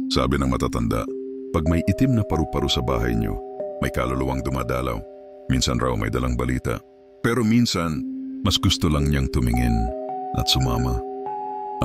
Sabi ng matatanda, pag may itim na paru-paro sa bahay niyo, may kaluluwang dumadalaw. Minsan raw may dalang balita. Pero minsan, mas gusto lang niyang tumingin at sumama.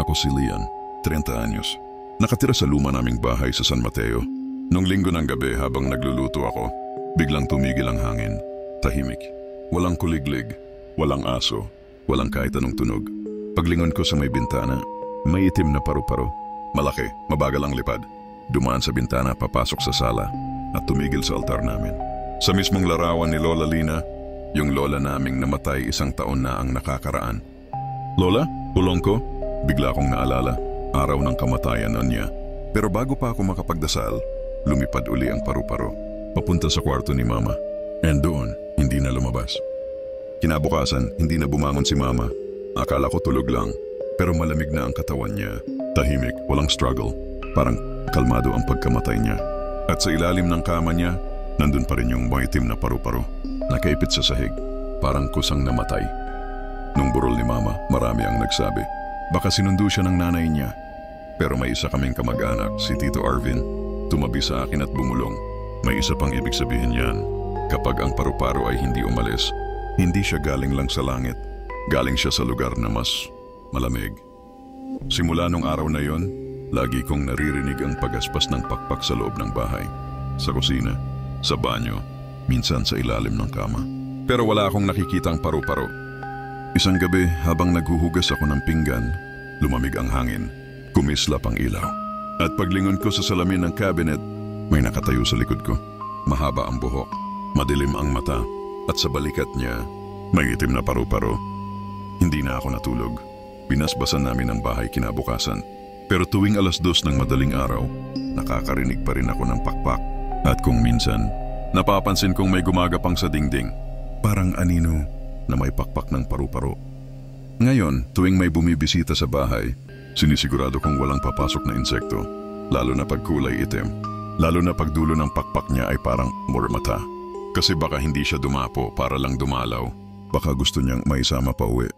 Ako si Lian, 30 anyos. Nakatira sa luma naming bahay sa San Mateo. Nung linggo ng gabi habang nagluluto ako, biglang tumigil ang hangin. Tahimik. Walang kuliglig, walang aso, walang kahit anong tunog. Paglingon ko sa may bintana, may itim na paru-paro. Malaki, mabagal ang lipad. Dumaan sa bintana papasok sa sala at tumigil sa altar namin. Sa mismong larawan ni Lola Lina, yung lola naming namatay 1 taon na ang nakakaraan. Lola, ulong ko, bigla akong naalala, araw ng kamatayan niya. Pero bago pa ako makapagdasal, lumipad uli ang paru-paro, papunta sa kwarto ni Mama. And doon, hindi na lumabas. Kinabukasan, hindi na bumangon si Mama. Akala ko tulog lang, pero malamig na ang katawan niya. Tahimik, walang struggle, parang kalmado ang pagkamatay niya. At sa ilalim ng kama niya, nandun pa rin yung maitim na paru-paro. Nakaipit sa sahig, parang kusang namatay. Nung burol ni Mama, marami ang nagsabi, baka sinundo siya ng nanay niya. Pero may isa kaming kamag-anak, si Tito Arvin, tumabi sa akin at bumulong. May isa pang ibig sabihin yan. Kapag ang paru-paro ay hindi umalis, hindi siya galing lang sa langit. Galing siya sa lugar na mas malamig. Simula nung araw na yon, lagi kong naririnig ang pagaspas ng pakpak sa loob ng bahay. Sa kusina, sa banyo, minsan sa ilalim ng kama. Pero wala akong nakikitang paru-paro. Isang gabi, habang naghuhugas ako ng pinggan, lumamig ang hangin. Kumislap ang ilaw. At paglingon ko sa salamin ng cabinet, may nakatayo sa likod ko. Mahaba ang buhok, madilim ang mata, at sa balikat niya, may itim na paru-paro. Hindi na ako natulog. Binasbasan namin ang bahay kinabukasan. Pero tuwing 2:00 ng madaling araw, nakakarinig pa rin ako ng pakpak. At kung minsan, napapansin kong may gumagapang sa dingding. Parang anino na may pakpak ng paru-paro. Ngayon, tuwing may bumibisita sa bahay, sinisigurado kong walang papasok na insekto, lalo na pag kulay itim. Lalo na pag dulo ng pakpak niya ay parang murmata. Kasi baka hindi siya dumapo para lang dumalaw. Baka gusto niyang maisama pa uwi.